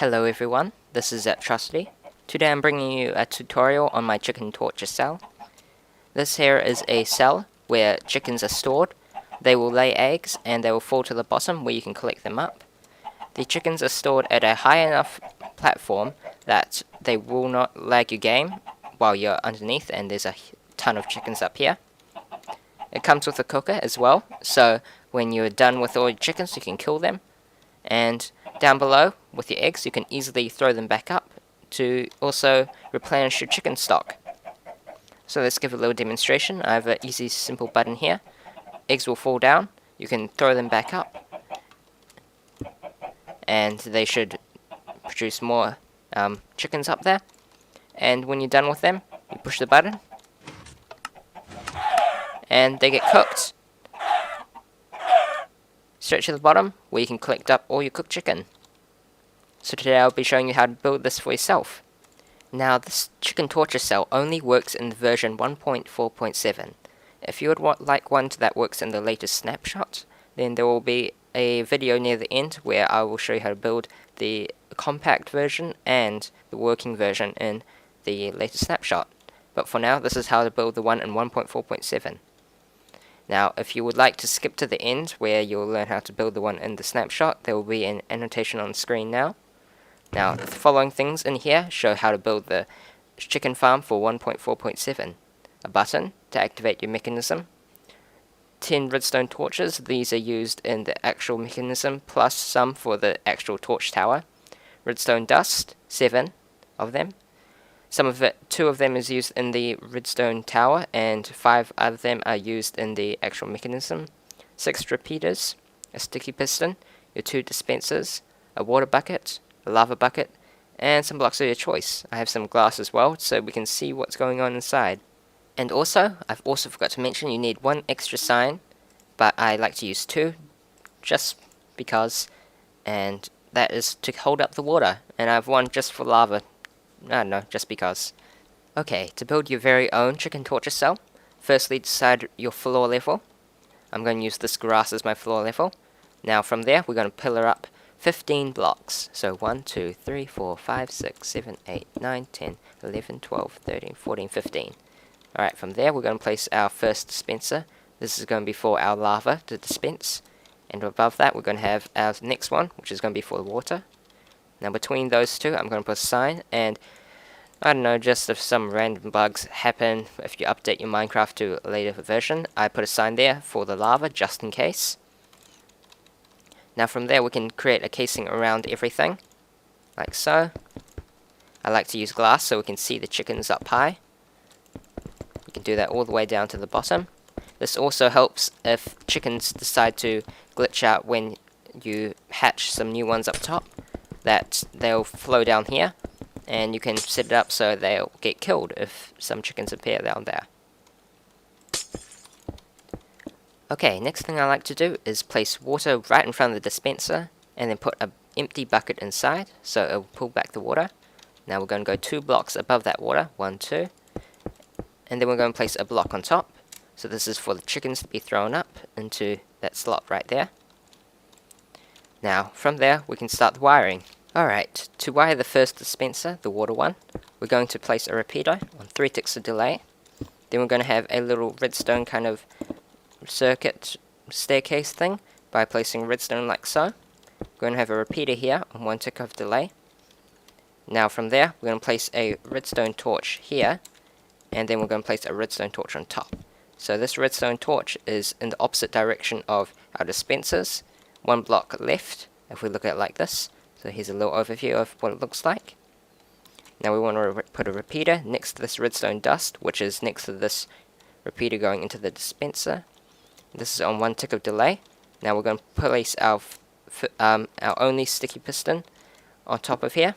Hello everyone, this is Atrocity. Today I'm bringing you a tutorial on my chicken torture cell. This here is a cell where chickens are stored. They will lay eggs and they will fall to the bottom where you can collect them up. The chickens are stored at a high enough platform that they will not lag your game while you're underneath, and there's a ton of chickens up here. It comes with a cooker as well, so when you're done with all your chickens you can kill them. And down below, with your eggs, you can easily throw them back up to also replenish your chicken stock. So let's give a little demonstration. I have an easy, simple button here. Eggs will fall down, you can throw them back up, and they should produce more chickens up there. And when you're done with them, you push the button, and they get cooked. Straight to the bottom, where you can collect up all your cooked chicken. So today I'll be showing you how to build this for yourself. Now this chicken torture cell only works in version 1.4.7. If you would like one that works in the latest snapshot, then there will be a video near the end where I will show you how to build the compact version and the working version in the latest snapshot. But for now, this is how to build the one in 1.4.7. Now, if you would like to skip to the end where you'll learn how to build the one in the snapshot, there will be an annotation on the screen now. Now, the following things in here show how to build the chicken farm for 1.4.7. A button to activate your mechanism. 10 redstone torches, these are used in the actual mechanism, plus some for the actual torch tower. Redstone dust, 7 of them. 2 of them is used in the redstone tower, and 5 of them are used in the actual mechanism. 6 repeaters, a sticky piston, your 2 dispensers, a water bucket, a lava bucket, and some blocks of your choice. I have some glass as well, so we can see what's going on inside. And also, I've also forgot to mention you need 1 extra sign, but I like to use 2, just because, and that is to hold up the water, and I have 1 just for lava. I don't know, just because. Okay, to build your very own chicken torture cell, firstly decide your floor level. I'm going to use this grass as my floor level. Now from there, we're going to pillar up 15 blocks. So 1, 2, 3, 4, 5, 6, 7, 8, 9, 10, 11, 12, 13, 14, 15. Alright, from there we're going to place our first dispenser. This is going to be for our lava to dispense. And above that we're going to have our next one, which is going to be for the water. Now between those two, I'm going to put a sign, and I don't know, just if some random bugs happen, if you update your Minecraft to a later version, I put a sign there for the lava, just in case. Now from there, we can create a casing around everything, like so. I like to use glass so we can see the chickens up high. We can do that all the way down to the bottom. This also helps if chickens decide to glitch out when you hatch some new ones up top, that they'll flow down here, and you can set it up so they'll get killed if some chickens appear down there. Okay, next thing I like to do is place water right in front of the dispenser, and then put an empty bucket inside, so it'll pull back the water. Now we're going to go 2 blocks above that water, 1, 2, and then we're going to place a block on top, so this is for the chickens to be thrown up into that slot right there. Now, from there, we can start the wiring. Alright, to wire the first dispenser, the water one, we're going to place a repeater on 3 ticks of delay. Then we're going to have a little redstone kind of circuit staircase thing by placing redstone like so. We're going to have a repeater here on 1 tick of delay. Now from there, we're going to place a redstone torch here, and then we're going to place a redstone torch on top. So this redstone torch is in the opposite direction of our dispensers. 1 block left, if we look at it like this. So here's a little overview of what it looks like. Now we want to put a repeater next to this redstone dust, which is next to this repeater going into the dispenser. This is on 1 tick of delay. Now we're going to place our only sticky piston on top of here,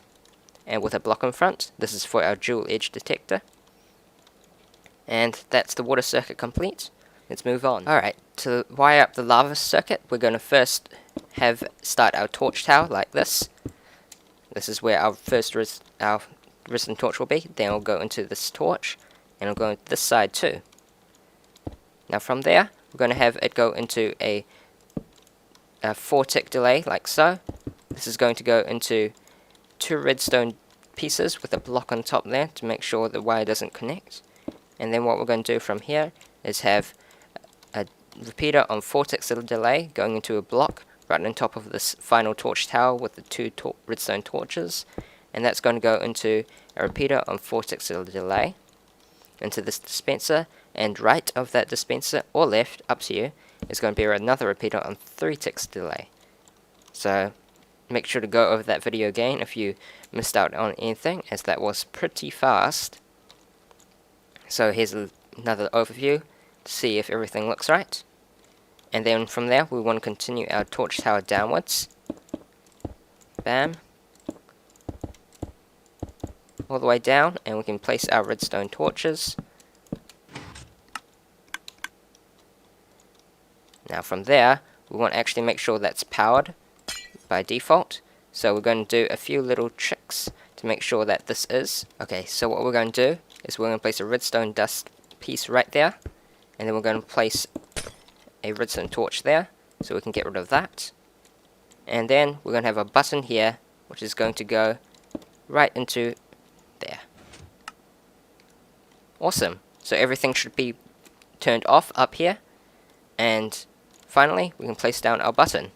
and with a block in front. This is for our dual edge detector. And that's the water circuit complete. Let's move on. Alright, to wire up the lava circuit, we're going to first start our torch tower like this. This is where our first redstone torch will be. Then it'll go into this torch, and it'll go into this side too. Now from there, we're going to have it go into a 4 tick delay like so. This is going to go into 2 redstone pieces with a block on top there to make sure the wire doesn't connect. And then what we're going to do from here is have a repeater on 4 ticks of delay going into a block right on top of this final torch tower with the 2 redstone torches, and that's going to go into a repeater on 4 ticks of delay into this dispenser, and right of that dispenser or left, up to you, is going to be another repeater on 3 ticks delay. So make sure to go over that video again if you missed out on anything, as that was pretty fast. So here's another overview to see if everything looks right. And then from there we want to continue our torch tower downwards. Bam. All the way down, and we can place our redstone torches. Now from there, we want to actually make sure that's powered by default. So we're going to do a few little tricks to make sure that this is. Okay, so what we're going to do is we're going to place a redstone dust piece right there. And then we're going to place a redstone torch there, so we can get rid of that. And then we're going to have a button here, which is going to go right into there. Awesome. So everything should be turned off up here. And finally, we can place down our button.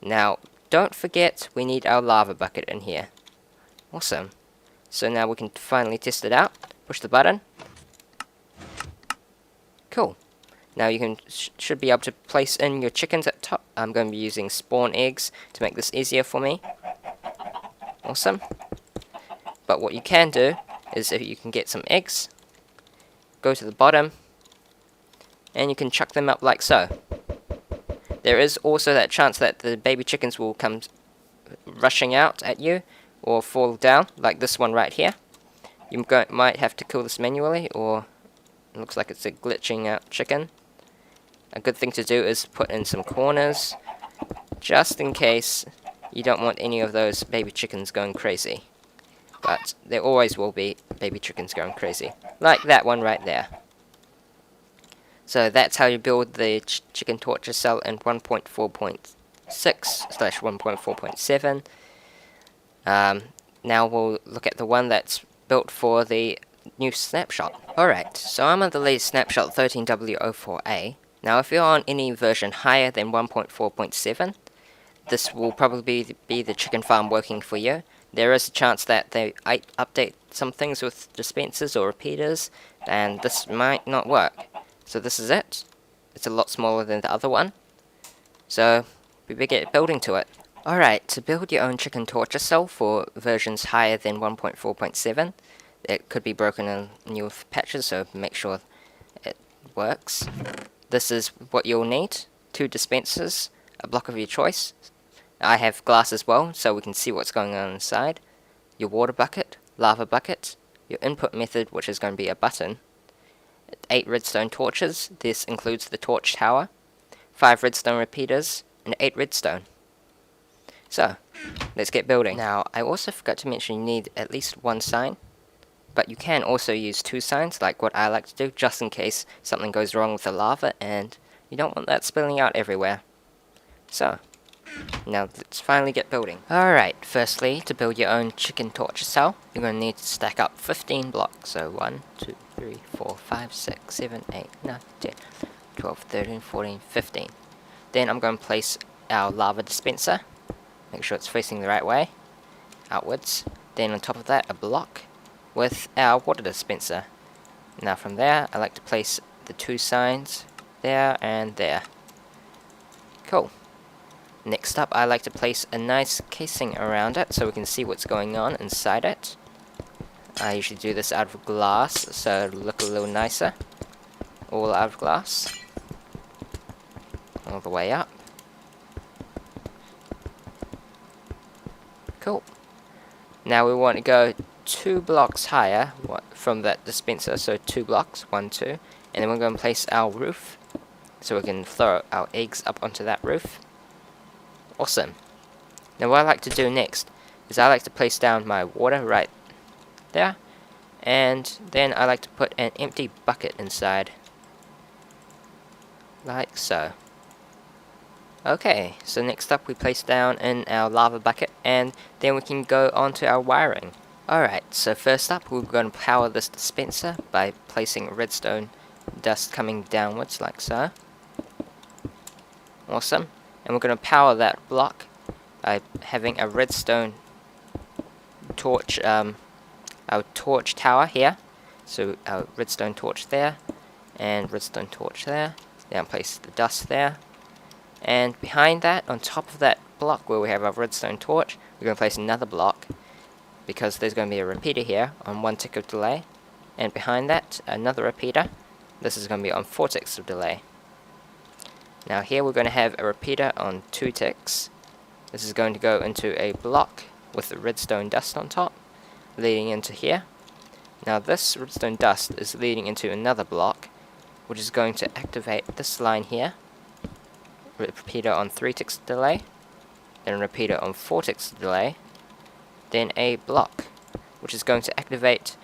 Now, don't forget we need our lava bucket in here. Awesome. So now we can finally test it out. Push the button. Cool. Now you can should be able to place in your chickens at top. I'm going to be using spawn eggs to make this easier for me. Awesome. But what you can do is, if you can get some eggs, go to the bottom, and you can chuck them up like so. There is also that chance that the baby chickens will come rushing out at you, or fall down, like this one right here. You might have to kill this manually, or it looks like it's a glitching out chicken. A good thing to do is put in some corners, just in case you don't want any of those baby chickens going crazy. But there always will be baby chickens going crazy, like that one right there. So that's how you build the chicken torture cell in 1.4.6/1.4.7. Now we'll look at the one that's built for the new snapshot. Alright, so I'm on the latest snapshot 13W04A. Now if you're on any version higher than 1.4.7, this will probably be the chicken farm working for you. There is a chance that they update some things with dispensers or repeaters, and this might not work. So this is it. It's a lot smaller than the other one. So we better get building to it. Alright, to build your own chicken torture cell for versions higher than 1.4.7, it could be broken in new patches, so make sure it works. This is what you'll need: 2 dispensers, a block of your choice. I have glass as well, so we can see what's going on inside. Your water bucket, lava bucket, your input method, which is going to be a button. 8 redstone torches, this includes the torch tower. 5 redstone repeaters, and 8 redstone. So, let's get building. Now, I also forgot to mention you need at least 1 sign. But you can also use 2 signs, like what I like to do, just in case something goes wrong with the lava, and you don't want that spilling out everywhere. So, now let's finally get building. Alright, firstly, to build your own chicken torture cell, you're going to need to stack up 15 blocks. So 1, 2, 3, 4, 5, 6, 7, 8, 9, 10, 12, 13, 14, 15. Then I'm going to place our lava dispenser. Make sure it's facing the right way, outwards. Then on top of that, a block with our water dispenser. Now from there, I like to place the 2 signs there and there. Cool. Next up, I like to place a nice casing around it so we can see what's going on inside it. I usually do this out of glass, so it'll look a little nicer. All out of glass. All the way up. Cool. Now we want to go 2 blocks higher from that dispenser, so 2 blocks, 1, 2, and then we're going to place our roof, so we can throw our eggs up onto that roof. Awesome. Now what I like to do next is I like to place down my water right there, and then I like to put an empty bucket inside, like so. Okay, so next up we place down in our lava bucket. and then we can go on to our wiring. Alright, so first up we're going to power this dispenser by placing redstone dust coming downwards like so. Awesome. And we're going to power that block by having a redstone torch, our torch tower here. So our redstone torch there, and redstone torch there. Then place the dust there. And behind that, on top of that block where we have our redstone torch, we're going to place another block, because there's going to be a repeater here on 1 tick of delay. And behind that, another repeater. This is going to be on 4 ticks of delay. Now here we're going to have a repeater on 2 ticks. This is going to go into a block with the redstone dust on top, leading into here. Now this redstone dust is leading into another block, which is going to activate this line here. Repeater on 3 ticks of delay, then a repeater on 4 ticks of delay, then a block, which is going to activate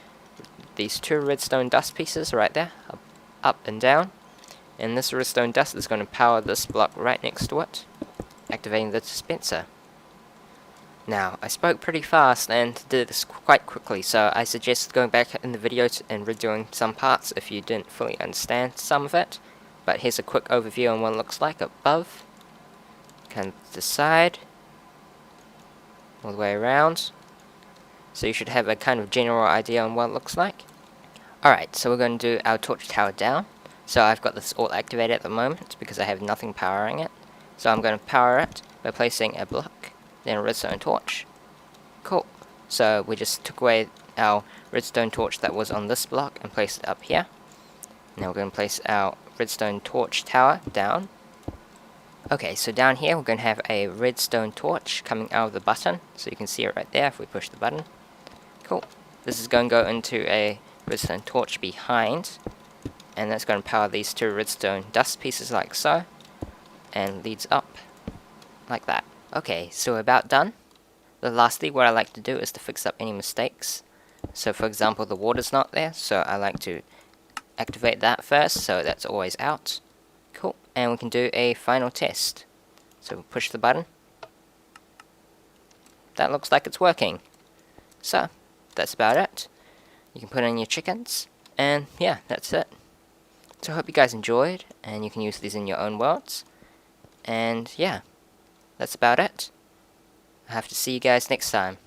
these 2 redstone dust pieces right there, up and down. And this redstone dust is going to power this block right next to it, activating the dispenser. Now, I spoke pretty fast and did this quite quickly, so I suggest going back in the video and redoing some parts if you didn't fully understand some of it. But here's a quick overview on what it looks like above, kind of the side, all the way around. So you should have a kind of general idea on what it looks like. Alright, so we're going to do our torch tower down. So I've got this all activated at the moment because I have nothing powering it. So I'm going to power it by placing a block, then a redstone torch. Cool. So we just took away our redstone torch that was on this block and placed it up here. Now we're going to place our redstone torch tower down. Okay, so down here we're going to have a redstone torch coming out of the button. So you can see it right there if we push the button. Cool. This is going to go into a redstone torch behind, and that's going to power these 2 redstone dust pieces like so, and leads up like that. Okay, so we're about done. Lastly, what I like to do is to fix up any mistakes. So for example, the water's not there, so I like to activate that first, so that's always out. Cool, and we can do a final test. So we'll push the button. That looks like it's working. So, that's about it. You can put in your chickens, and yeah, that's it. So I hope you guys enjoyed, and you can use these in your own worlds. And yeah, that's about it. I have to see you guys next time.